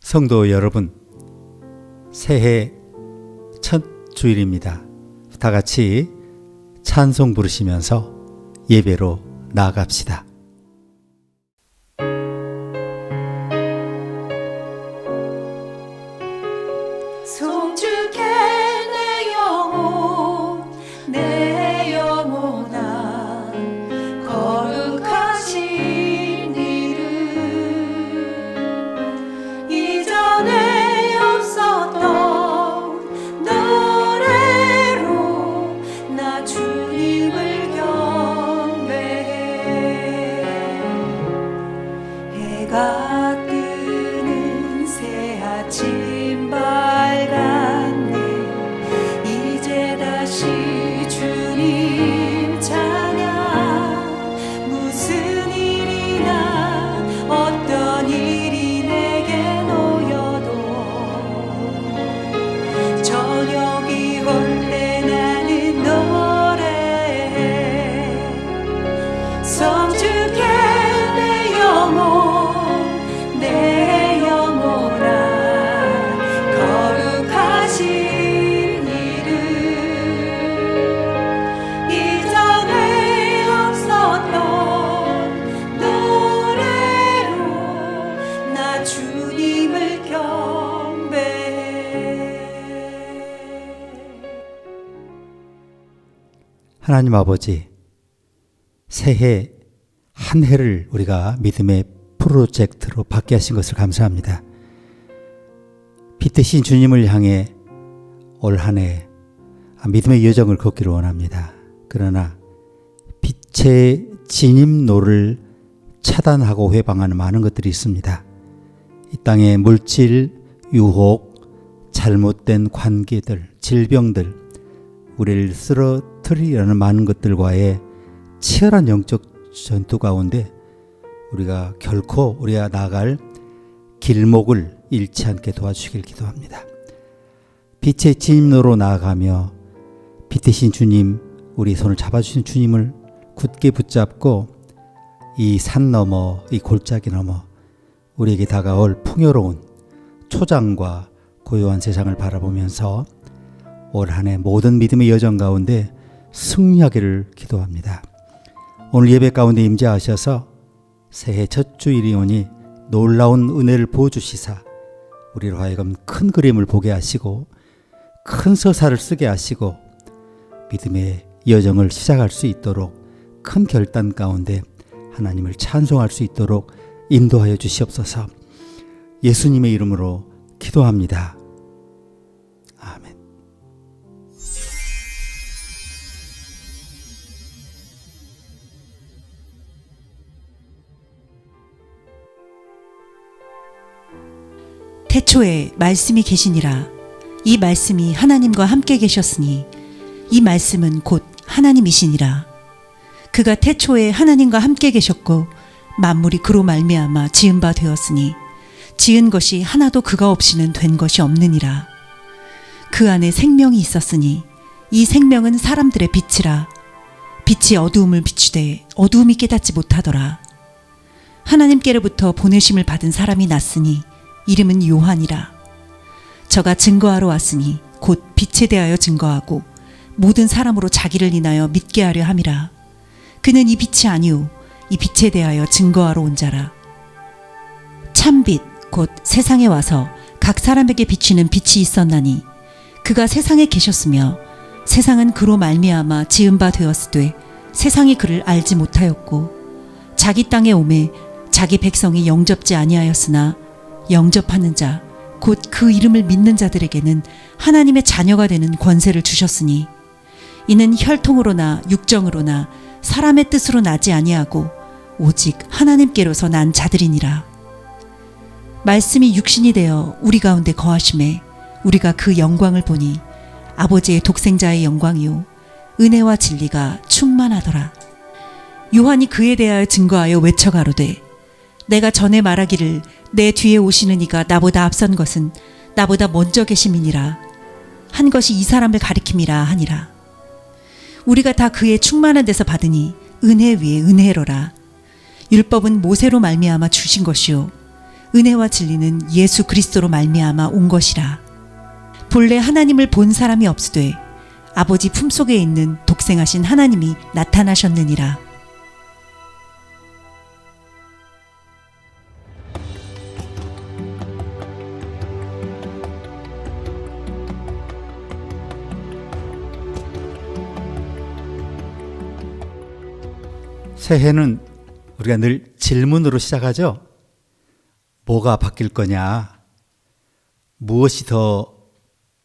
성도 여러분, 새해 첫 주일입니다. 다 같이 찬송 부르시면서 예배로 나아갑시다. 송축해 내 영혼 내 영혼아 거룩하신 이름 이전에 없었던 노래로 나 주님을 경배해. 해가 뜨는 새 아침 밝았네. 이제 다시 주님 찬양. 무슨 일이나 어떤 일이 내게 놓여도 저녁이 올 때 나는 노래해. 성축해 내 영혼 내 영혼아 거룩하신 이름 이전에 없었던 노래로 나 주님을 경배해. 하나님 아버지, 새해 한 해를 우리가 믿음의 프로젝트로 받게 하신 것을 감사합니다. 빛 대신 주님을 향해 올 한 해 믿음의 여정을 걷기를 원합니다. 그러나 빛의 진입로를 차단하고 회방하는 많은 것들이 있습니다. 이 땅의 물질, 유혹, 잘못된 관계들, 질병들, 우리를 쓰러뜨리려는 많은 것들과의 치열한 영적 전투 가운데 우리가 결코 우리가 나아갈 길목을 잃지 않게 도와주시길 기도합니다. 빛의 진입로로 나아가며 빛 대신 주님, 우리 손을 잡아주신 주님을 굳게 붙잡고 이 산 너머, 이 골짜기 너머 우리에게 다가올 풍요로운 초장과 고요한 세상을 바라보면서 올 한 해 모든 믿음의 여정 가운데 승리하기를 기도합니다. 오늘 예배 가운데 임재하셔서 새해 첫 주일이 오니 놀라운 은혜를 부어주시사 우리로 하여금 큰 그림을 보게 하시고 큰 서사를 쓰게 하시고 믿음의 여정을 시작할 수 있도록 큰 결단 가운데 하나님을 찬송할 수 있도록 인도하여 주시옵소서. 예수님의 이름으로 기도합니다. 아멘. 태초에 말씀이 계시니라. 이 말씀이 하나님과 함께 계셨으니 이 말씀은 곧 하나님이시니라. 그가 태초에 하나님과 함께 계셨고 만물이 그로 말미암아 지은 바 되었으니 지은 것이 하나도 그가 없이는 된 것이 없느니라. 그 안에 생명이 있었으니 이 생명은 사람들의 빛이라. 빛이 어두움을 비추되 어두움이 깨닫지 못하더라. 하나님께로부터 보내심을 받은 사람이 났으니 이름은 요한이라. 저가 증거하러 왔으니 곧 빛에 대하여 증거하고 모든 사람으로 자기를 인하여 믿게 하려 함이라. 그는 이 빛이 아니오 이 빛에 대하여 증거하러 온 자라. 참빛 곧 세상에 와서 각 사람에게 비치는 빛이 있었나니 그가 세상에 계셨으며 세상은 그로 말미암아 지은 바 되었으되 세상이 그를 알지 못하였고 자기 땅에 오매 자기 백성이 영접지 아니하였으나 영접하는 자 곧 그 이름을 믿는 자들에게는 하나님의 자녀가 되는 권세를 주셨으니 이는 혈통으로나 육정으로나 사람의 뜻으로 나지 아니하고 오직 하나님께로서 난 자들이니라. 말씀이 육신이 되어 우리 가운데 거하심에 우리가 그 영광을 보니 아버지의 독생자의 영광이요 은혜와 진리가 충만하더라. 요한이 그에 대하여 증거하여 외쳐가로되 내가 전에 말하기를 내 뒤에 오시는 이가 나보다 앞선 것은 나보다 먼저 계심이니라 한 것이 이 사람을 가리킴이라 하니라. 우리가 다 그의 충만한 데서 받으니 은혜 위에 은혜로라. 율법은 모세로 말미암아 주신 것이요 은혜와 진리는 예수 그리스도로 말미암아 온 것이라. 본래 하나님을 본 사람이 없으되 아버지 품속에 있는 독생하신 하나님이 나타나셨느니라. 새해는 우리가 늘 질문으로 시작하죠. 뭐가 바뀔 거냐? 무엇이 더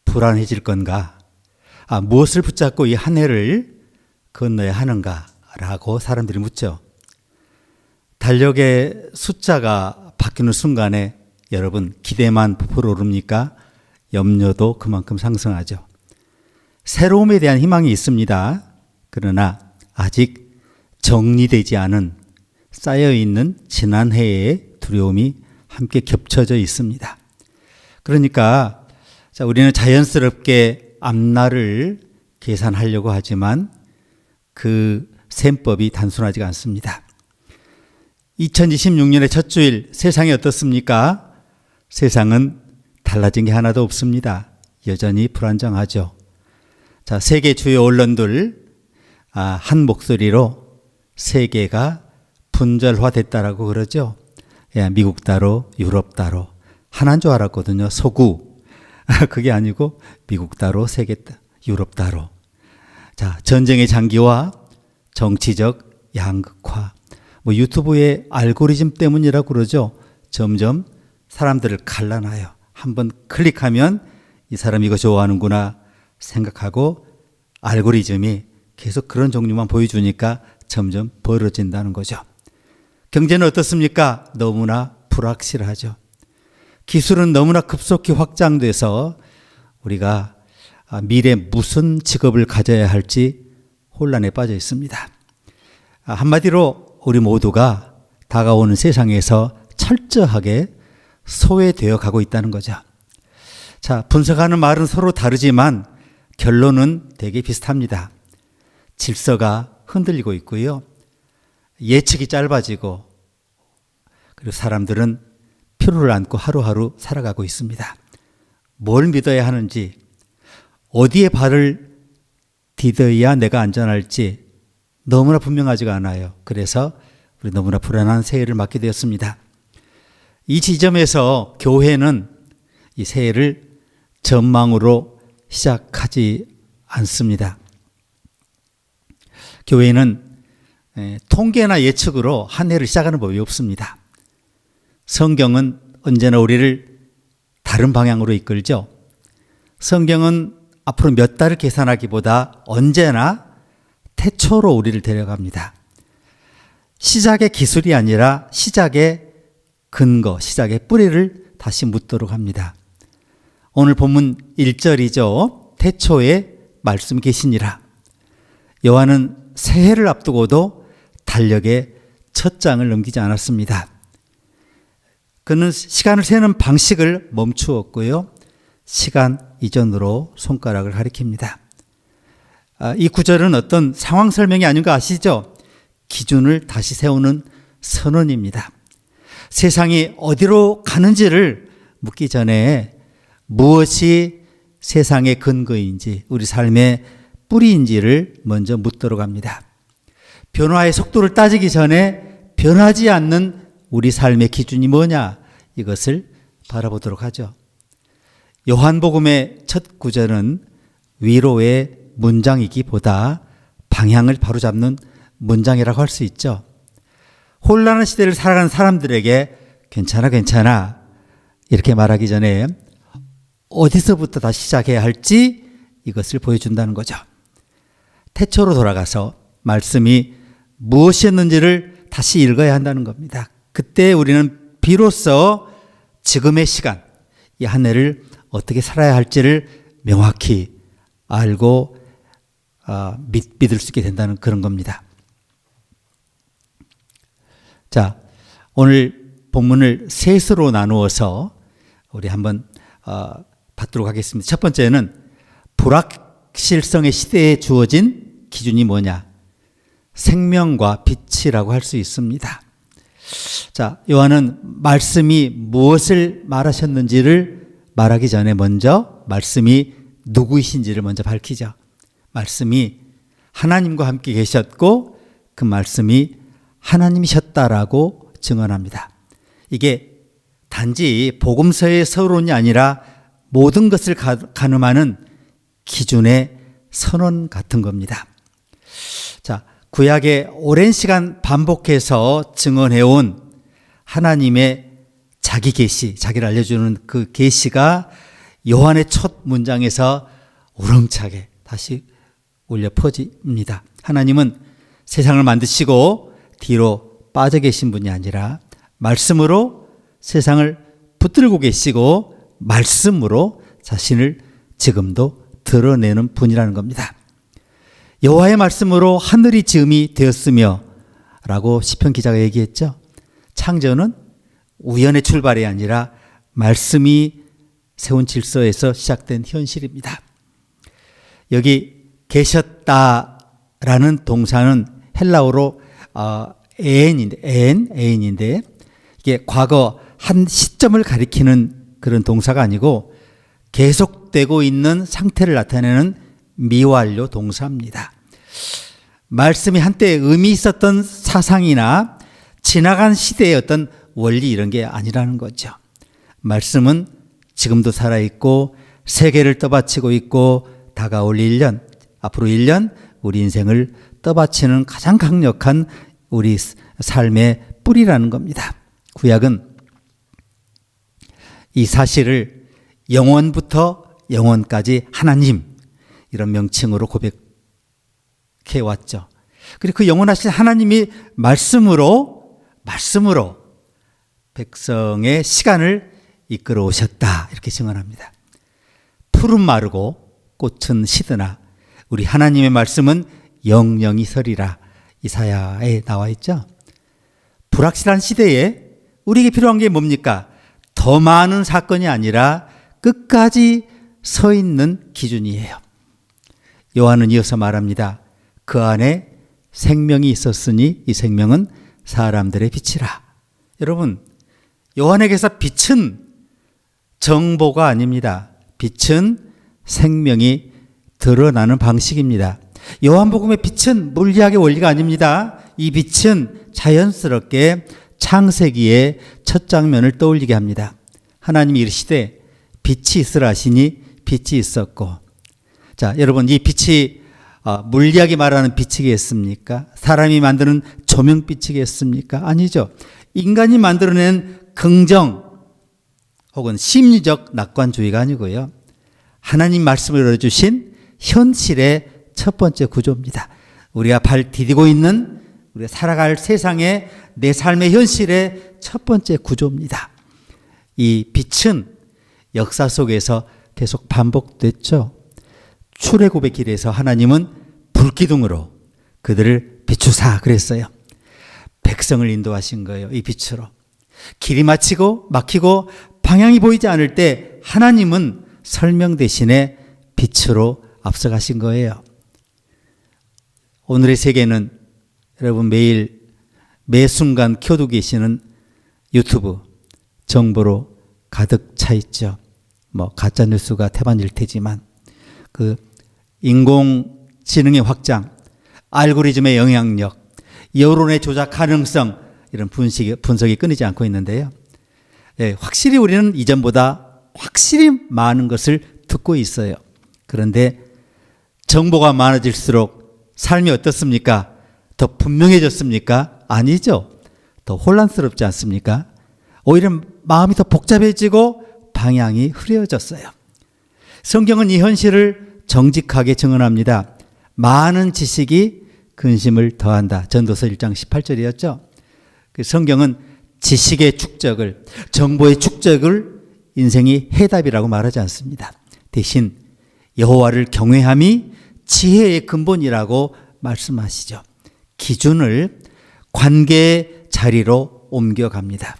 불안해질 건가? 무엇을 붙잡고 이 한 해를 건너야 하는가? 라고 사람들이 묻죠. 달력의 숫자가 바뀌는 순간에 여러분 기대만 부풀어 오릅니까? 염려도 그만큼 상승하죠. 새로움에 대한 희망이 있습니다. 그러나 아직 정리되지 않은 쌓여있는 지난 해의 두려움이 함께 겹쳐져 있습니다. 그러니까 우리는 자연스럽게 앞날을 계산하려고 하지만 그 셈법이 단순하지가 않습니다. 2026년의 첫 주일 세상이 어떻습니까? 세상은 달라진 게 하나도 없습니다. 여전히 불안정하죠. 세계 주요 언론들 한 목소리로 세계가 분절화됐다라고 그러죠. 미국 따로 유럽 따로 하나인 줄 알았거든요. 서구. 그게 아니고 미국 따로 세계 유럽 따로. 전쟁의 장기화, 정치적 양극화, 유튜브의 알고리즘 때문이라고 그러죠. 점점 사람들을 갈라놔요. 한번 클릭하면 이 사람 이거 좋아하는구나 생각하고 알고리즘이 계속 그런 종류만 보여주니까 점점 벌어진다는 거죠. 경제는 어떻습니까? 너무나 불확실하죠. 기술은 너무나 급속히 확장돼서 우리가 미래에 무슨 직업을 가져야 할지 혼란에 빠져 있습니다. 한마디로 우리 모두가 다가오는 세상에서 철저하게 소외되어 가고 있다는 거죠. 분석하는 말은 서로 다르지만 결론은 되게 비슷합니다. 질서가 흔들리고 있고요. 예측이 짧아지고 그리고 사람들은 피로를 안고 하루하루 살아가고 있습니다. 뭘 믿어야 하는지, 어디에 발을 디뎌야 내가 안전할지 너무나 분명하지가 않아요. 그래서 우리 너무나 불안한 새해를 맞게 되었습니다. 이 지점에서 교회는 이 새해를 전망으로 시작하지 않습니다. 교회는 통계나 예측으로 한 해를 시작하는 법이 없습니다. 성경은 언제나 우리를 다른 방향으로 이끌죠. 성경은 앞으로 몇 달을 계산하기보다 언제나 태초로 우리를 데려갑니다. 시작의 기술이 아니라 시작의 근거, 시작의 뿌리를 다시 묻도록 합니다. 오늘 본문 1절이죠. 태초에 말씀이 계시니라. 요한은 새해를 앞두고도 달력의 첫 장을 넘기지 않았습니다. 그는 시간을 세는 방식을 멈추었고요. 시간 이전으로 손가락을 가리킵니다. 이 구절은 어떤 상황 설명이 아닌 거 아시죠? 기준을 다시 세우는 선언입니다. 세상이 어디로 가는지를 묻기 전에 무엇이 세상의 근거인지, 우리 삶의 뿌리인지를 먼저 묻도록 합니다. 변화의 속도를 따지기 전에 변하지 않는 우리 삶의 기준이 뭐냐, 이것을 바라보도록 하죠. 요한복음의 첫 구절은 위로의 문장이기보다 방향을 바로잡는 문장이라고 할 수 있죠. 혼란한 시대를 살아가는 사람들에게 괜찮아 이렇게 말하기 전에 어디서부터 다시 시작해야 할지 이것을 보여준다는 거죠. 태초로 돌아가서 말씀이 무엇이었는지를 다시 읽어야 한다는 겁니다. 그때 우리는 비로소 지금의 시간, 이 한 해를 어떻게 살아야 할지를 명확히 알고 믿을 수 있게 된다는 그런 겁니다. 자, 오늘 본문을 셋으로 나누어서 우리 한번 받도록 하겠습니다. 첫 번째는 불확실성의 시대에 주어진 기준이 뭐냐? 생명과 빛이라고 할 수 있습니다. 자, 요한은 말씀이 무엇을 말하셨는지를 말하기 전에 먼저 말씀이 누구이신지를 먼저 밝히죠. 말씀이 하나님과 함께 계셨고 그 말씀이 하나님이셨다라고 증언합니다. 이게 단지 복음서의 서론이 아니라 모든 것을 가늠하는 기준의 선언 같은 겁니다. 자, 구약에 오랜 시간 반복해서 증언해온 하나님의 자기 계시, 자기를 알려주는 그 계시가 요한의 첫 문장에서 우렁차게 다시 울려 퍼집니다. 하나님은 세상을 만드시고 뒤로 빠져 계신 분이 아니라 말씀으로 세상을 붙들고 계시고 말씀으로 자신을 지금도 드러내는 분이라는 겁니다. 여호와의 말씀으로 하늘이 지음이 되었으며 라고 시편 기자가 얘기했죠. 창조는 우연의 출발이 아니라 말씀이 세운 질서에서 시작된 현실입니다. 여기 계셨다라는 동사는 헬라어로 에인인데 이게 과거 한 시점을 가리키는 그런 동사가 아니고 계속되고 있는 상태를 나타내는 미완료 동사입니다. 말씀이 한때 의미 있었던 사상이나 지나간 시대의 어떤 원리 이런 게 아니라는 거죠. 말씀은 지금도 살아있고 세계를 떠받치고 있고 다가올 1년, 앞으로 1년 우리 인생을 떠받치는 가장 강력한 우리 삶의 뿌리라는 겁니다. 구약은 이 사실을 영원부터 영원까지 하나님 이런 명칭으로 고백해 왔죠. 그리고 그 영원하신 하나님이 말씀으로 백성의 시간을 이끌어 오셨다 이렇게 증언합니다. 풀은 마르고 꽃은 시드나 우리 하나님의 말씀은 영영이 서리라 이사야에 나와 있죠. 불확실한 시대에 우리에게 필요한 게 뭡니까? 더 많은 사건이 아니라 끝까지 서 있는 기준이에요. 요한은 이어서 말합니다. 그 안에 생명이 있었으니 이 생명은 사람들의 빛이라. 여러분, 요한에게서 빛은 정보가 아닙니다. 빛은 생명이 드러나는 방식입니다. 요한복음의 빛은 물리학의 원리가 아닙니다. 이 빛은 자연스럽게 창세기의 첫 장면을 떠올리게 합니다. 하나님이 이르시되 빛이 있으라 하시니 빛이 있었고. 자, 여러분, 이 빛이 물리학이 말하는 빛이겠습니까? 사람이 만드는 조명빛이겠습니까? 아니죠. 인간이 만들어낸 긍정 혹은 심리적 낙관주의가 아니고요. 하나님 말씀으로 주신 현실의 첫 번째 구조입니다. 우리가 발 디디고 있는 우리가 살아갈 세상의 내 삶의 현실의 첫 번째 구조입니다. 이 빛은 역사 속에서 계속 반복됐죠. 출애굽의 길에서 하나님은 불기둥으로 그들을 비추사 그랬어요. 백성을 인도하신 거예요. 이 빛으로. 길이 막히고 방향이 보이지 않을 때 하나님은 설명 대신에 빛으로 앞서가신 거예요. 오늘의 세계는 여러분 매 순간 켜두고 계시는 유튜브 정보로 가득 차 있죠. 가짜 뉴스가 태반일 테지만 그 인공지능의 확장, 알고리즘의 영향력, 여론의 조작 가능성 이런 분석이 끊이지 않고 있는데요. 확실히 우리는 이전보다 확실히 많은 것을 듣고 있어요. 그런데 정보가 많아질수록 삶이 어떻습니까? 더 분명해졌습니까? 아니죠. 더 혼란스럽지 않습니까? 오히려 마음이 더 복잡해지고 방향이 흐려졌어요. 성경은 이 현실을 정직하게 증언합니다. 많은 지식이 근심을 더한다. 전도서 1장 18절이었죠. 성경은 지식의 축적을, 정보의 축적을 인생이 해답이라고 말하지 않습니다. 대신 여호와를 경외함이 지혜의 근본이라고 말씀하시죠. 기준을 관계의 자리로 옮겨갑니다.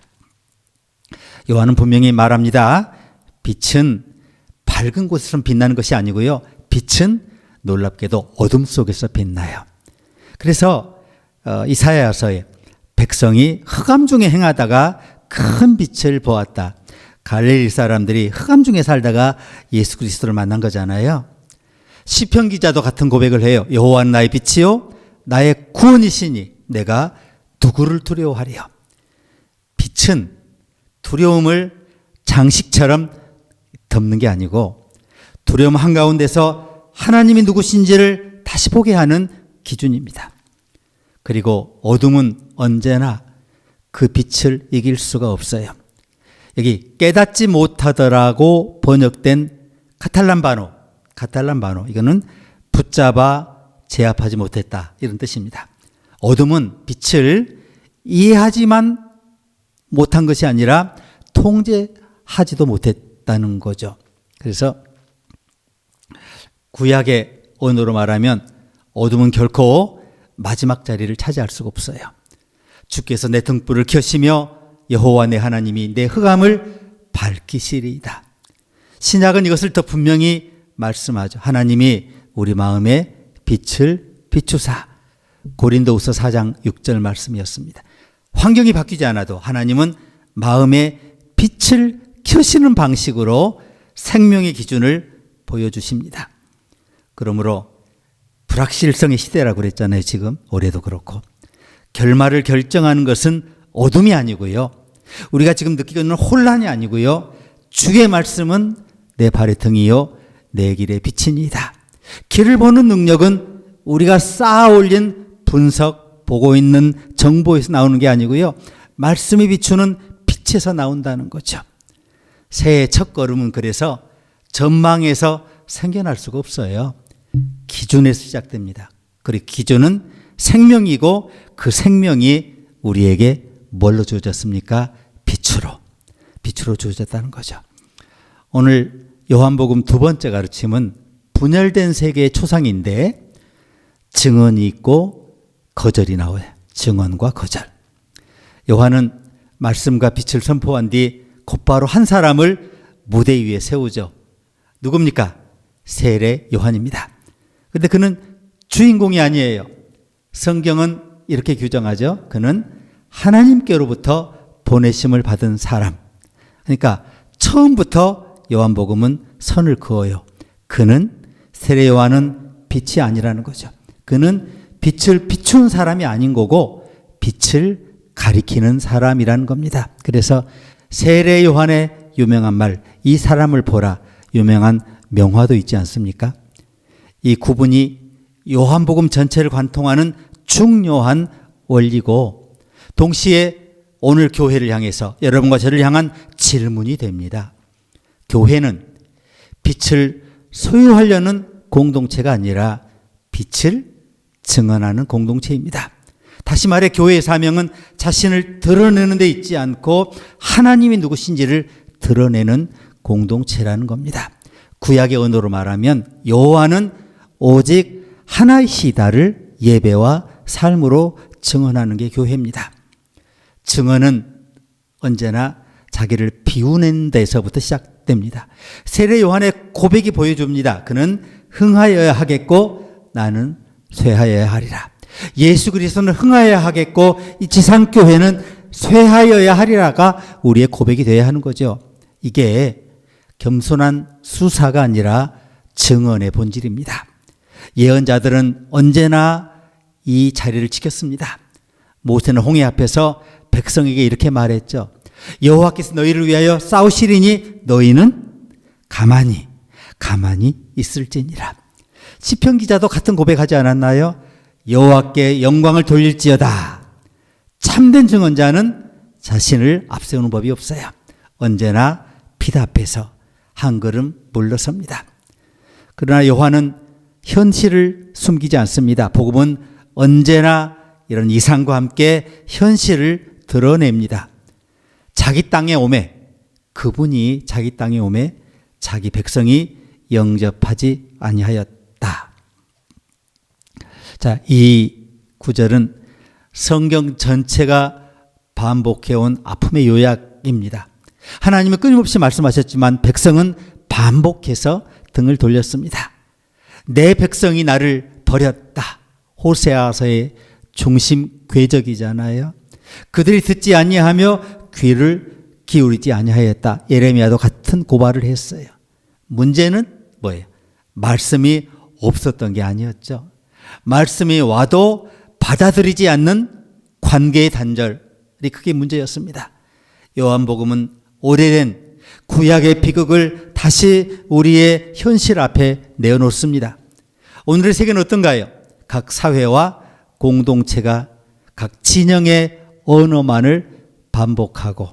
요한은 분명히 말합니다. 빛은 밝은 곳에서 빛나는 것이 아니고요. 빛은 놀랍게도 어둠 속에서 빛나요. 그래서 이사야서에 백성이 흑암 중에 행하다가 큰 빛을 보았다. 갈릴리 사람들이 흑암 중에 살다가 예수 그리스도를 만난 거잖아요. 시편 기자도 같은 고백을 해요. 여호와는 나의 빛이요 나의 구원이시니 내가 누구를 두려워하리요. 빛은 두려움을 장식처럼 덮는 게 아니고 두려움 한가운데서 하나님이 누구신지를 다시 보게 하는 기준입니다. 그리고 어둠은 언제나 그 빛을 이길 수가 없어요. 여기 깨닫지 못하더라고 번역된 카탈란 반어 이거는 붙잡아 제압하지 못했다 이런 뜻입니다. 어둠은 빛을 이해하지만 못한 것이 아니라 통제하지도 못했다는 거죠. 그래서 구약의 언어로 말하면 어둠은 결코 마지막 자리를 차지할 수가 없어요. 주께서 내 등불을 켜시며 여호와 내 하나님이 내 흑암을 밝히시리이다. 신약은 이것을 더 분명히 말씀하죠. 하나님이 우리 마음에 빛을 비추사. 고린도후서 4장 6절 말씀이었습니다. 환경이 바뀌지 않아도 하나님은 마음에 빛을 켜시는 방식으로 생명의 기준을 보여주십니다. 그러므로 불확실성의 시대라고 그랬잖아요. 지금 올해도 그렇고 결말을 결정하는 것은 어둠이 아니고요. 우리가 지금 느끼고 있는 혼란이 아니고요. 주의 말씀은 내 발의 등이요 내 길의 빛이니이다. 길을 보는 능력은 우리가 쌓아 올린 분석, 보고 있는 정보에서 나오는 게 아니고요. 말씀이 비추는 빛에서 나온다는 거죠. 새해의 첫 걸음은 그래서 전망에서 생겨날 수가 없어요. 기준에서 시작됩니다. 그리고 기준은 생명이고 그 생명이 우리에게 뭘로 주어졌습니까? 빛으로 주어졌다는 거죠. 오늘 요한복음 두 번째 가르침은 분열된 세계의 초상인데 증언이 있고 거절이 나와요. 증언과 거절. 요한은 말씀과 빛을 선포한 뒤 곧바로 한 사람을 무대 위에 세우죠. 누굽니까? 세례 요한입니다. 그런데 그는 주인공이 아니에요. 성경은 이렇게 규정하죠. 그는 하나님께로부터 보내심을 받은 사람. 그러니까 처음부터 요한복음은 선을 그어요. 그는 세례 요한은 빛이 아니라는 거죠. 그는 빛을 비춘 사람이 아닌 거고 빛을 가리키는 사람이라는 겁니다. 그래서 세례 요한의 유명한 말, 이 사람을 보라, 유명한 명화도 있지 않습니까? 이 구분이 요한복음 전체를 관통하는 중요한 원리고 동시에 오늘 교회를 향해서 여러분과 저를 향한 질문이 됩니다. 교회는 빛을 소유하려는 공동체가 아니라 빛을 증언하는 공동체입니다. 다시 말해 교회의 사명은 자신을 드러내는 데 있지 않고 하나님이 누구신지를 드러내는 공동체라는 겁니다. 구약의 언어로 말하면 여호와는 오직 하나이시다를 예배와 삶으로 증언하는 게 교회입니다. 증언은 언제나 자기를 비우는 데서부터 시작됩니다. 세례 요한의 고백이 보여줍니다. 그는 흥하여야 하겠고 나는 쇠하여야 하리라. 예수 그리스도는 흥하여야 하겠고 이 지상교회는 쇠하여야 하리라가 우리의 고백이 되어야 하는 거죠. 이게 겸손한 수사가 아니라 증언의 본질입니다. 예언자들은 언제나 이 자리를 지켰습니다. 모세는 홍해 앞에서 백성에게 이렇게 말했죠. 여호와께서 너희를 위하여 싸우시리니 너희는 가만히 있을지니라. 시편 기자도 같은 고백하지 않았나요? 여호와께 영광을 돌릴지어다. 참된 증언자는 자신을 앞세우는 법이 없어요. 언제나 빛 앞에서 한 걸음 물러섭니다. 그러나 요한은 현실을 숨기지 않습니다. 복음은 언제나 이런 이상과 함께 현실을 드러냅니다. 자기 땅에 오매, 그분이 자기 땅에 오매 자기 백성이 영접하지 아니하였다. 자, 이 구절은 성경 전체가 반복해온 아픔의 요약입니다. 하나님은 끊임없이 말씀하셨지만 백성은 반복해서 등을 돌렸습니다. 내 백성이 나를 버렸다. 호세아서의 중심 궤적이잖아요. 그들이 듣지 아니하며 귀를 기울이지 아니하였다. 예레미야도 같은 고발을 했어요. 문제는 뭐예요? 말씀이 없었던 게 아니었죠. 말씀이 와도 받아들이지 않는 관계의 단절이 크게 문제였습니다. 요한복음은 오래된 구약의 비극을 다시 우리의 현실 앞에 내어놓습니다. 오늘의 세계는 어떤가요? 각 사회와 공동체가 각 진영의 언어만을 반복하고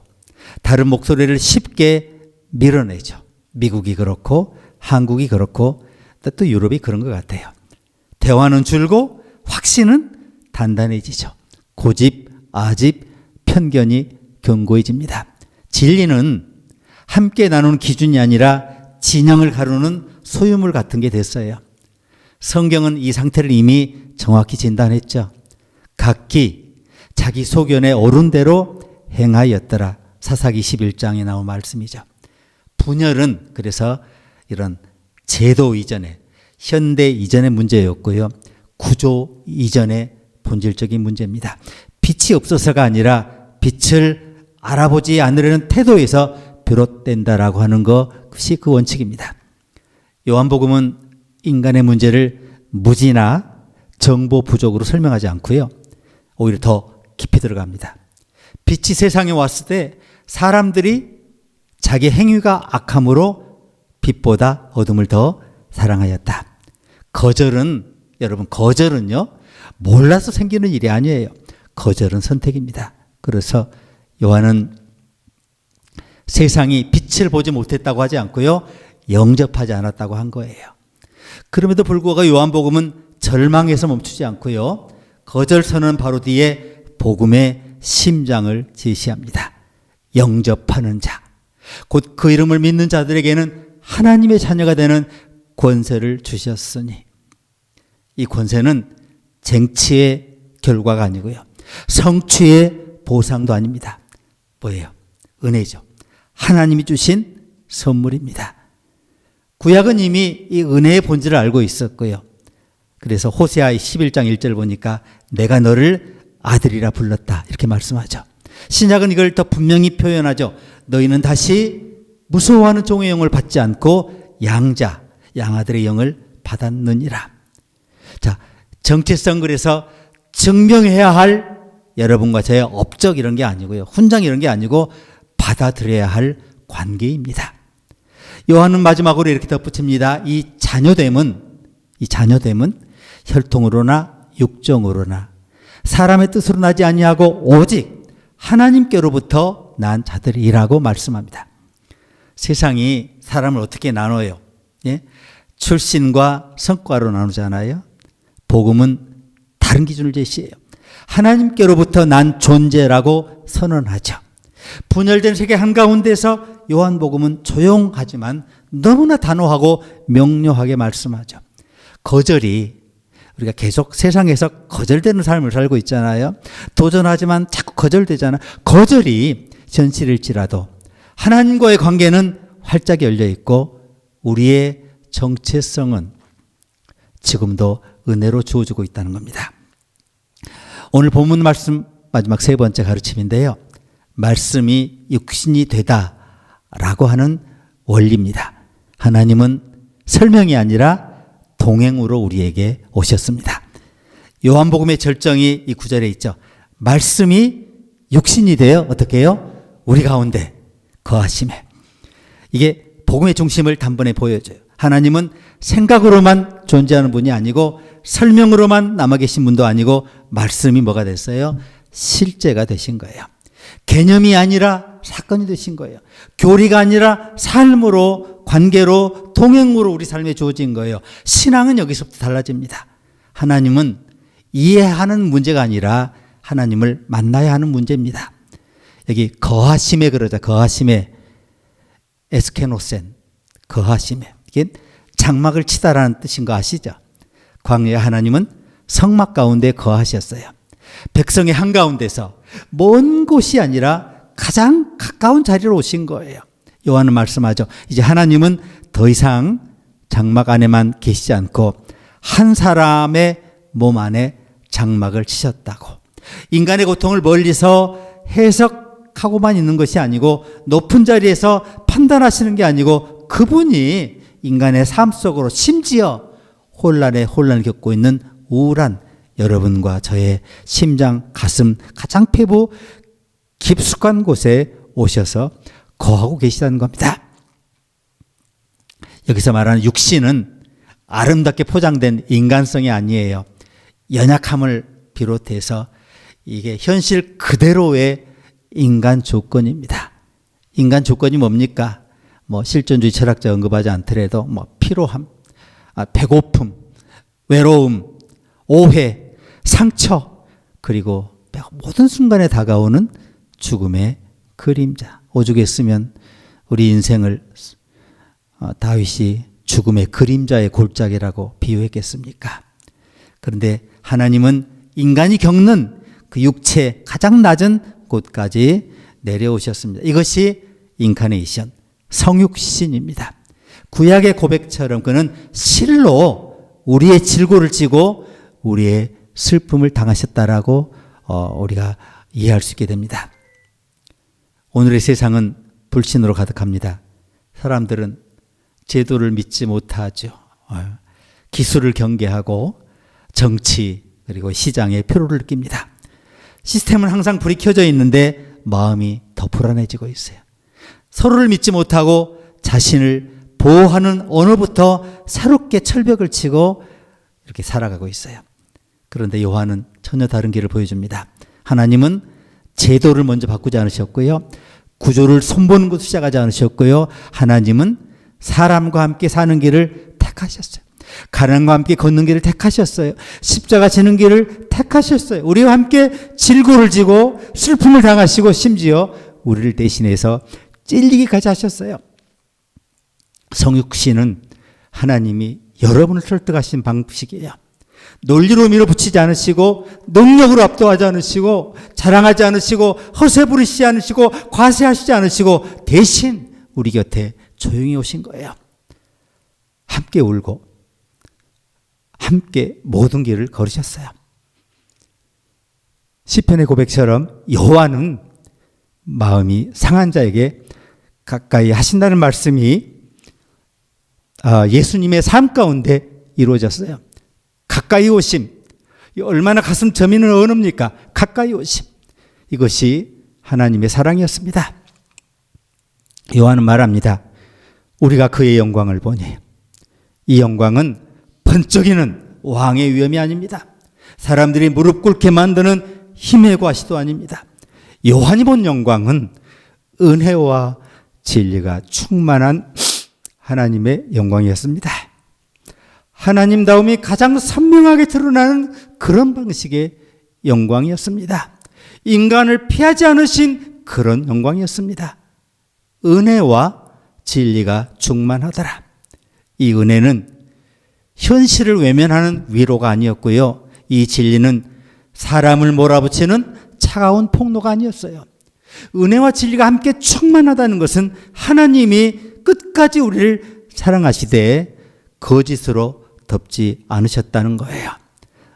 다른 목소리를 쉽게 밀어내죠. 미국이 그렇고 한국이 그렇고 또 유럽이 그런 것 같아요. 대화는 줄고 확신은 단단해지죠. 고집, 아집, 편견이 견고해집니다. 진리는 함께 나누는 기준이 아니라 진영을 가르는 소유물 같은 게 됐어요. 성경은 이 상태를 이미 정확히 진단했죠. 각기 자기 소견에 옳은 대로 행하였더라. 사사기 11장에 나온 말씀이죠. 분열은 그래서 이런 제도 이전에 현대 이전의 문제였고요. 구조 이전의 본질적인 문제입니다. 빛이 없어서가 아니라 빛을 알아보지 않으려는 태도에서 비롯된다라고 하는 것이 그 원칙입니다. 요한복음은 인간의 문제를 무지나 정보 부족으로 설명하지 않고요. 오히려 더 깊이 들어갑니다. 빛이 세상에 왔을 때 사람들이 자기 행위가 악함으로 빛보다 어둠을 더 사랑하였다. 여러분 거절은요, 몰라서 생기는 일이 아니에요. 거절은 선택입니다. 그래서 요한은 세상이 빛을 보지 못했다고 하지 않고요, 영접하지 않았다고 한 거예요. 그럼에도 불구하고 요한복음은 절망에서 멈추지 않고요, 거절 선언 바로 뒤에 복음의 심장을 제시합니다. 영접하는 자, 곧 그 이름을 믿는 자들에게는 하나님의 자녀가 되는 권세를 주셨으니, 이 권세는 쟁취의 결과가 아니고요, 성취의 보상도 아닙니다. 뭐예요? 은혜죠. 하나님이 주신 선물입니다. 구약은 이미 이 은혜의 본질을 알고 있었고요. 그래서 호세아 11장 1절 보니까 내가 너를 아들이라 불렀다 이렇게 말씀하죠. 신약은 이걸 더 분명히 표현하죠. 너희는 다시 무서워하는 종의 영을 받지 않고 양아들의 영을 받았느니라. 자, 정체성, 그래서 증명해야 할 여러분과 저의 업적 이런 게 아니고요, 훈장 이런 게 아니고 받아들여야 할 관계입니다. 요한은 마지막으로 이렇게 덧붙입니다. 이 자녀됨은 혈통으로나 육정으로나 사람의 뜻으로 나지 아니하고 오직 하나님께로부터 난 자들이라고 말씀합니다. 세상이 사람을 어떻게 나눠요? 예? 출신과 성과로 나누잖아요. 복음은 다른 기준을 제시해요. 하나님께로부터 난 존재라고 선언하죠. 분열된 세계 한가운데서 요한복음은 조용하지만 너무나 단호하고 명료하게 말씀하죠. 거절이, 우리가 계속 세상에서 거절되는 삶을 살고 있잖아요. 도전하지만 자꾸 거절되잖아요. 거절이 현실일지라도 하나님과의 관계는 활짝 열려 있고 우리의 정체성은 지금도 은혜로 주어지고 있다는 겁니다. 오늘 본문 말씀 마지막 세 번째 가르침인데요, 말씀이 육신이 되다라고 하는 원리입니다. 하나님은 설명이 아니라 동행으로 우리에게 오셨습니다. 요한복음의 절정이 이 구절에 있죠. 말씀이 육신이 되어 어떻게 해요? 우리 가운데 거하심에. 이게 복음의 중심을 단번에 보여줘요. 하나님은 생각으로만 존재하는 분이 아니고 설명으로만 남아 계신 분도 아니고 말씀이 뭐가 됐어요? 실제가 되신 거예요. 개념이 아니라 사건이 되신 거예요. 교리가 아니라 삶으로, 관계로, 동행으로 우리 삶에 주어진 거예요. 신앙은 여기서부터 달라집니다. 하나님은 이해하는 문제가 아니라 하나님을 만나야 하는 문제입니다. 여기 거하심에 그러자. 거하심에 에스케노센, 거하심에. 이게 장막을 치다라는 뜻인 거 아시죠? 광야에 하나님은 성막 가운데 거하셨어요. 백성의 한가운데서 먼 곳이 아니라 가장 가까운 자리로 오신 거예요. 요한은 말씀하죠. 이제 하나님은 더 이상 장막 안에만 계시지 않고 한 사람의 몸 안에 장막을 치셨다고. 인간의 고통을 멀리서 해석하고만 있는 것이 아니고 높은 자리에서 판단하시는 게 아니고 그분이 인간의 삶 속으로 심지어 혼란을 겪고 있는 우울한 여러분과 저의 심장, 가슴, 가장 폐부 깊숙한 곳에 오셔서 거하고 계시다는 겁니다. 여기서 말하는 육신은 아름답게 포장된 인간성이 아니에요. 연약함을 비롯해서 이게 현실 그대로의 인간 조건입니다. 인간 조건이 뭡니까? 실존주의 철학자 언급하지 않더라도 피로함, 배고픔, 외로움, 오해, 상처, 그리고 모든 순간에 다가오는 죽음의 그림자. 오죽했으면 우리 인생을 다윗이 죽음의 그림자의 골짜기라고 비유했겠습니까? 그런데 하나님은 인간이 겪는 그 육체 가장 낮은 곳까지 내려오셨습니다. 이것이 인카네이션, 성육신입니다. 구약의 고백처럼 그는 실로 우리의 질고를 지고 우리의 슬픔을 당하셨다라고 우리가 이해할 수 있게 됩니다. 오늘의 세상은 불신으로 가득합니다. 사람들은 제도를 믿지 못하죠. 기술을 경계하고 정치 그리고 시장의 피로를 느낍니다. 시스템은 항상 불이 켜져 있는데 마음이 더 불안해지고 있어요. 서로를 믿지 못하고 자신을 보호하는 언어부터 새롭게 철벽을 치고 이렇게 살아가고 있어요. 그런데 요한은 전혀 다른 길을 보여줍니다. 하나님은 제도를 먼저 바꾸지 않으셨고요. 구조를 손보는 것을 시작하지 않으셨고요. 하나님은 사람과 함께 사는 길을 택하셨어요. 가난과 함께 걷는 길을 택하셨어요. 십자가 지는 길을 택하셨어요. 우리와 함께 질고를 지고 슬픔을 당하시고 심지어 우리를 대신해서 찔리기까지 하셨어요. 성육신은 하나님이 여러분을 설득하신 방식이에요. 논리로 밀어붙이지 않으시고 능력으로 압도하지 않으시고 자랑하지 않으시고 허세 부리시지 않으시고 과세하시지 않으시고 대신 우리 곁에 조용히 오신 거예요. 함께 울고 함께 모든 길을 걸으셨어요. 시편의 고백처럼 여호와는 마음이 상한 자에게 가까이 하신다는 말씀이 예수님의 삶 가운데 이루어졌어요. 가까이 오심. 얼마나 가슴 저미는 언어입니까? 가까이 오심. 이것이 하나님의 사랑이었습니다. 요한은 말합니다. 우리가 그의 영광을 보니 이 영광은 번쩍이는 왕의 위엄이 아닙니다. 사람들이 무릎 꿇게 만드는 힘의 과시도 아닙니다. 요한이 본 영광은 은혜와 진리가 충만한 하나님의 영광이었습니다. 하나님다움이 가장 선명하게 드러나는 그런 방식의 영광이었습니다. 인간을 피하지 않으신 그런 영광이었습니다. 은혜와 진리가 충만하더라. 이 은혜는 현실을 외면하는 위로가 아니었고요. 이 진리는 사람을 몰아붙이는 차가운 폭로가 아니었어요. 은혜와 진리가 함께 충만하다는 것은 하나님이 끝까지 우리를 사랑하시되 거짓으로 덮지 않으셨다는 거예요.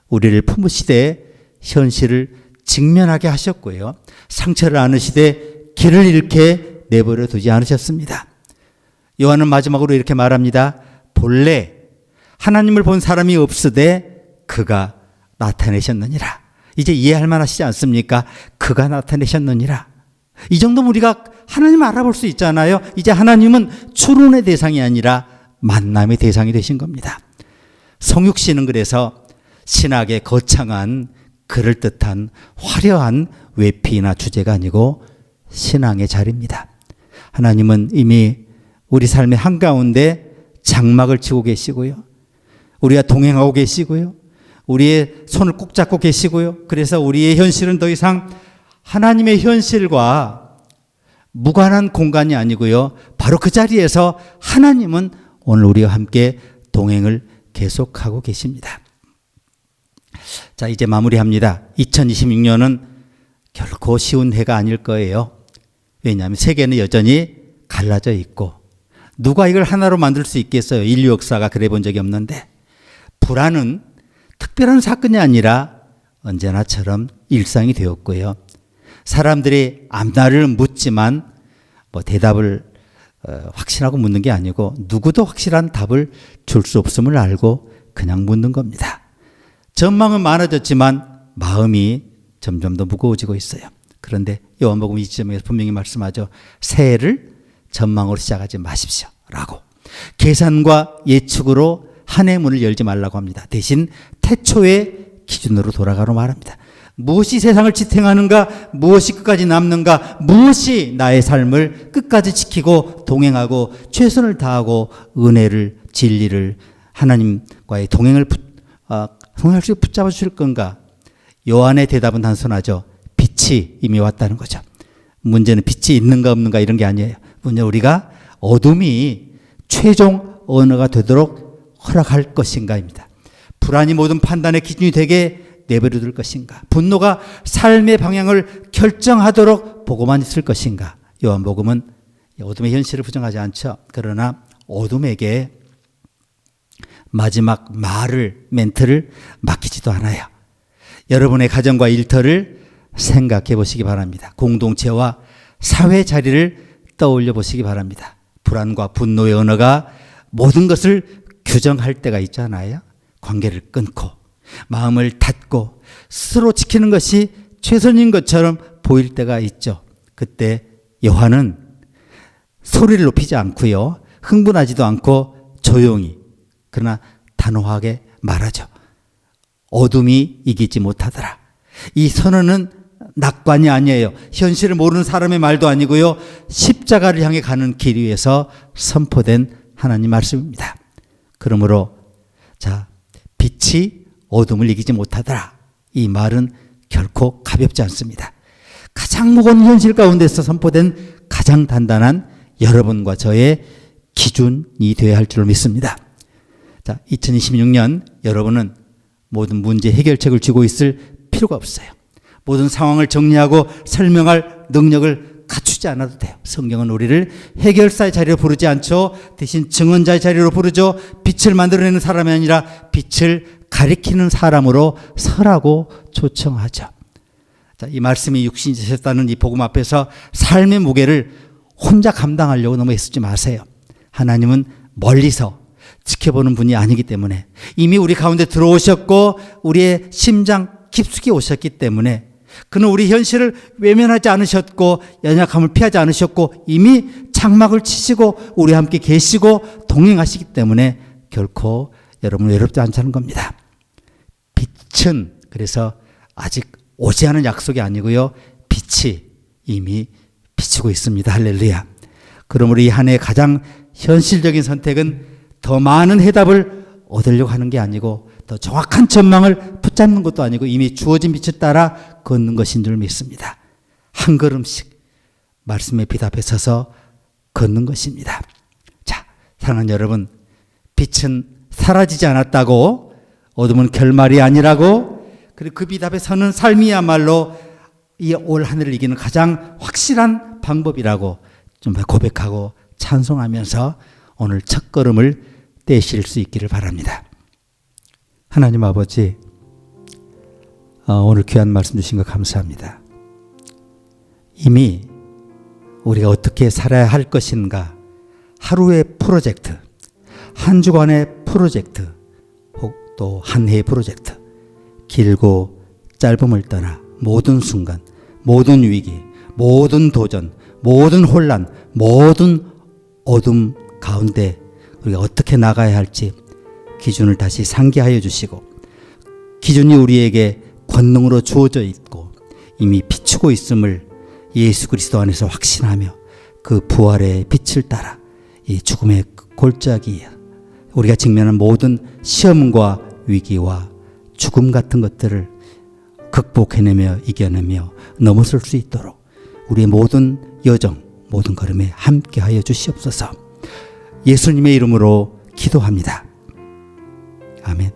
우리를 품으시되 현실을 직면하게 하셨고요. 상처를 안으시되 길을 잃게 내버려 두지 않으셨습니다. 요한은 마지막으로 이렇게 말합니다. 본래 하나님을 본 사람이 없으되 그가 나타내셨느니라. 이제 이해할 만하시지 않습니까? 그가 나타내셨느니라. 이 정도면 우리가 하나님을 알아볼 수 있잖아요. 이제 하나님은 추론의 대상이 아니라 만남의 대상이 되신 겁니다. 성육신은 그래서 신학의 거창한 그럴듯한 화려한 외피나 주제가 아니고 신앙의 자리입니다. 하나님은 이미 우리 삶의 한가운데 장막을 치고 계시고요. 우리가 동행하고 계시고요. 우리의 손을 꼭 잡고 계시고요. 그래서 우리의 현실은 더 이상 하나님의 현실과 무관한 공간이 아니고요. 바로 그 자리에서 하나님은 오늘 우리와 함께 동행을 계속하고 계십니다. 자, 이제 마무리합니다. 2026년은 결코 쉬운 해가 아닐 거예요. 왜냐하면 세계는 여전히 갈라져 있고 누가 이걸 하나로 만들 수 있겠어요? 인류 역사가 그래 본 적이 없는데 불안은 특별한 사건이 아니라 언제나처럼 일상이 되었고요. 사람들이 앞날을 묻지만 대답을 확신하고 묻는 게 아니고 누구도 확실한 답을 줄 수 없음을 알고 그냥 묻는 겁니다. 전망은 많아졌지만 마음이 점점 더 무거워지고 있어요. 그런데 요한복음 2점에서 분명히 말씀하죠. 새해를 전망으로 시작하지 마십시오 라고. 계산과 예측으로 한 해의 문을 열지 말라고 합니다. 대신 태초의 기준으로 돌아가라고 말합니다. 무엇이 세상을 지탱하는가, 무엇이 끝까지 남는가, 무엇이 나의 삶을 끝까지 지키고 동행하고 최선을 다하고 은혜를, 진리를, 하나님과의 동행을 동행할 수 붙잡아 주실 건가? 요한의 대답은 단순하죠. 빛이 이미 왔다는 거죠. 문제는 빛이 있는가 없는가 이런 게 아니에요. 문제는 우리가 어둠이 최종 언어가 되도록 허락할 것인가입니다. 불안이 모든 판단의 기준이 되게 내버려 둘 것인가? 분노가 삶의 방향을 결정하도록 보고만 있을 것인가? 요한복음은 어둠의 현실을 부정하지 않죠. 그러나 어둠에게 마지막 멘트를 맡기지도 않아요. 여러분의 가정과 일터를 생각해 보시기 바랍니다. 공동체와 사회 자리를 떠올려 보시기 바랍니다. 불안과 분노의 언어가 모든 것을 규정할 때가 있잖아요. 관계를 끊고 마음을 닫고 스스로 지키는 것이 최선인 것처럼 보일 때가 있죠. 그때 요한은 소리를 높이지 않고요. 흥분하지도 않고 조용히 그러나 단호하게 말하죠. 어둠이 이기지 못하더라. 이 선언은 낙관이 아니에요. 현실을 모르는 사람의 말도 아니고요. 십자가를 향해 가는 길 위에서 선포된 하나님 말씀입니다. 그러므로 빛이 어둠을 이기지 못하더라. 이 말은 결코 가볍지 않습니다. 가장 무거운 현실 가운데서 선포된 가장 단단한 여러분과 저의 기준이 되어야 할 줄로 믿습니다. 2026년 여러분은 모든 문제 해결책을 쥐고 있을 필요가 없어요. 모든 상황을 정리하고 설명할 능력을 갖추지 않아도 돼요. 성경은 우리를 해결사의 자리로 부르지 않죠. 대신 증언자의 자리로 부르죠. 빛을 만들어내는 사람이 아니라 빛을 가리키는 사람으로 서라고 초청하죠. 이 말씀이 육신이 되셨다는 이 복음 앞에서 삶의 무게를 혼자 감당하려고 너무 애쓰지 마세요. 하나님은 멀리서 지켜보는 분이 아니기 때문에 이미 우리 가운데 들어오셨고 우리의 심장 깊숙이 오셨기 때문에 그는 우리 현실을 외면하지 않으셨고 연약함을 피하지 않으셨고 이미 장막을 치시고 우리와 함께 계시고 동행하시기 때문에 결코 여러분 외롭지 않다는 겁니다. 빛은 그래서 아직 오지 않은 약속이 아니고요. 빛이 이미 비치고 있습니다. 할렐루야. 그러므로 이 한 해 가장 현실적인 선택은 더 많은 해답을 얻으려고 하는 게 아니고 더 정확한 전망을 붙잡는 것도 아니고 이미 주어진 빛을 따라 걷는 것인 줄 믿습니다. 한 걸음씩 말씀에 빛 앞에 서서 걷는 것입니다. 자, 사랑하는 여러분, 빛은 사라지지 않았다고, 어둠은 결말이 아니라고, 그리고 그 빛 앞에 서는 삶이야말로 이 올 한 해를 이기는 가장 확실한 방법이라고 좀 고백하고 찬송하면서 오늘 첫 걸음을 떼실 수 있기를 바랍니다. 하나님 아버지, 오늘 귀한 말씀 주신 것 감사합니다. 이미 우리가 어떻게 살아야 할 것인가, 하루의 프로젝트, 한 주간의 프로젝트, 혹 또 한 해의 프로젝트, 길고 짧음을 떠나 모든 순간, 모든 위기, 모든 도전, 모든 혼란, 모든 어둠 가운데 우리가 어떻게 나가야 할지 기준을 다시 상기하여 주시고, 기준이 우리에게 권능으로 주어져 있고 이미 비추고 있음을 예수 그리스도 안에서 확신하며 그 부활의 빛을 따라 이 죽음의 골짜기, 우리가 직면한 모든 시험과 위기와 죽음 같은 것들을 극복해내며 이겨내며 넘어설 수 있도록 우리의 모든 여정, 모든 걸음에 함께하여 주시옵소서. 예수님의 이름으로 기도합니다. 아멘.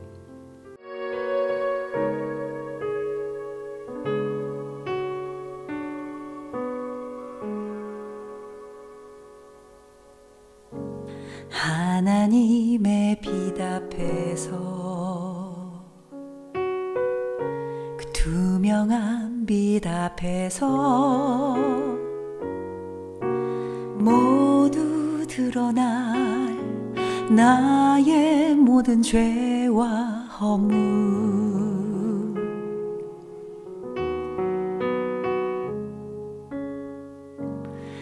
하나님의 빛 앞에서 그 투명한 빛 앞에서 모두 드러날 나의 모든 죄와 허물.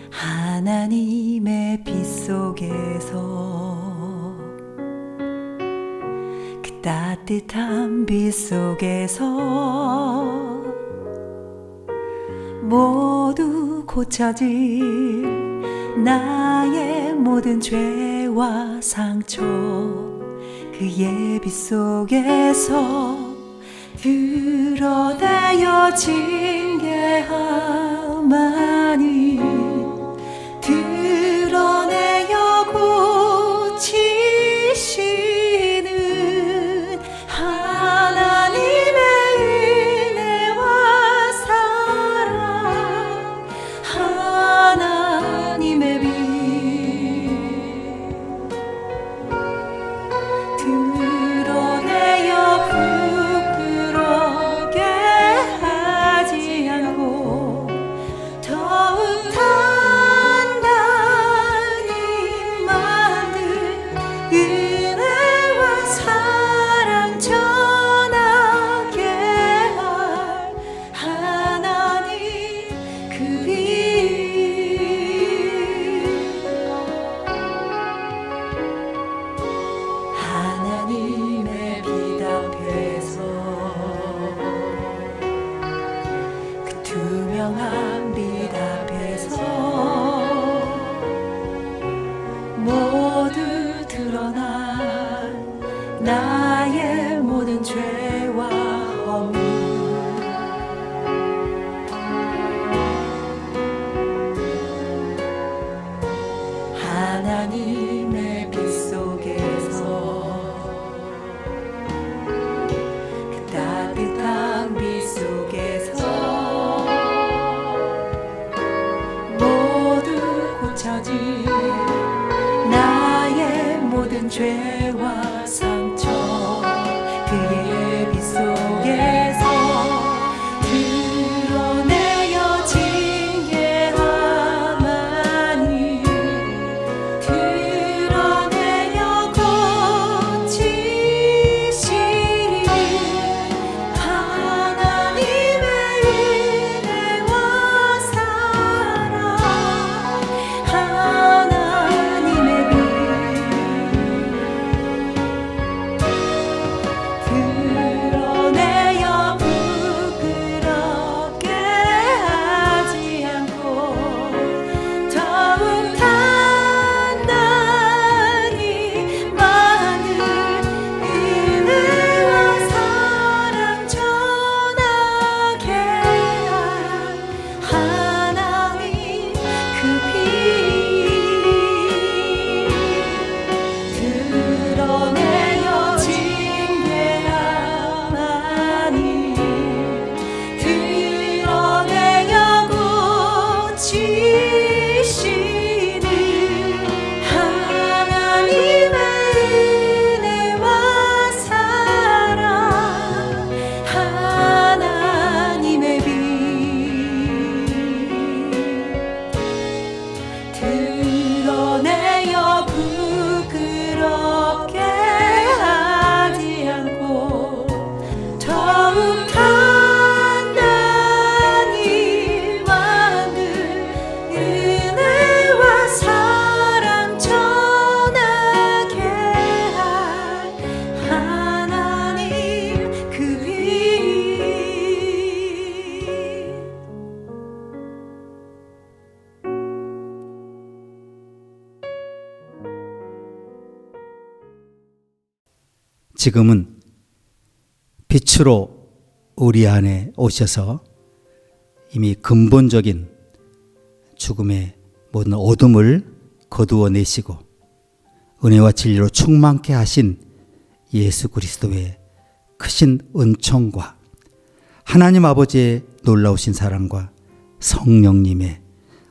하나님의 빛 속에서, 그 따뜻한 빛 속에서 모두 고쳐질 나의 모든 죄와 상처, 그의 빛 속에서 드러내어 징계하마니, 드러내어 고치시는 하나님의 은혜와 사랑, 하나님의 빛. 드러내어 부끄럽게 하지 않고 더욱 단단히 만든 은혜와 사랑 전하게 할 하나님 그 빛. 하나님의 빛 앞에서, 그 투명한 빛 앞에서 모두 드러난 나의 모든 죄와 허물. 하나님의 빛 속에서, 그 따뜻한 빛 속에서 모두 고쳐질 나의 모든 죄와 상처, 그의 빛 속에서 드러내어 징계하마니, 드러내어 고치시리 하나님의 은혜와 사랑, 하나님의 빛. 드러내어 부끄럽게 하지 않고 더욱 단단히 만든 은혜와 사랑 전하게 할 하나님 그 빛. 드러내어 징계하마니, 드러내어 고치시는 하나님의 은혜와 사랑, 하나님의 빛. 드러내어 부끄럽게 하지 않고 더욱 단단히 만든 은혜와 사랑 전하게 할 하나님 그 빛. 지금은 빛으로 우리 안에 오셔서 이미 근본적인 죽음의 모든 어둠을 거두어 내시고 은혜와 진리로 충만케 하신 예수 그리스도의 크신 은총과 하나님 아버지의 놀라우신 사랑과 성령님의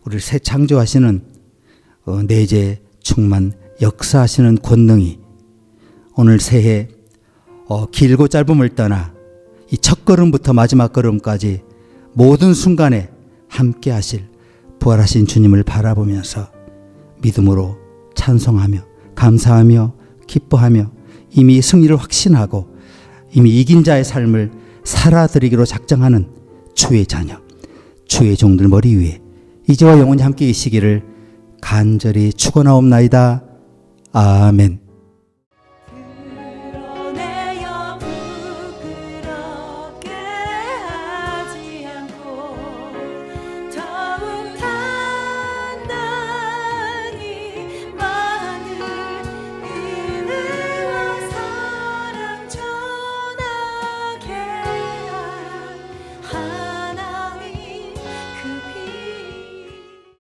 우리를 새 창조하시는 내재 충만 역사하시는 권능이 오늘 새해 길고 짧음을 떠나 이 첫 걸음부터 마지막 걸음까지 모든 순간에 함께 하실 부활하신 주님을 바라보면서 믿음으로 찬송하며 감사하며 기뻐하며 이미 승리를 확신하고 이미 이긴 자의 삶을 살아드리기로 작정하는 주의 자녀, 주의 종들 머리 위에 이제와 영원히 함께 계시기를 간절히 축원하옵나이다. 아멘.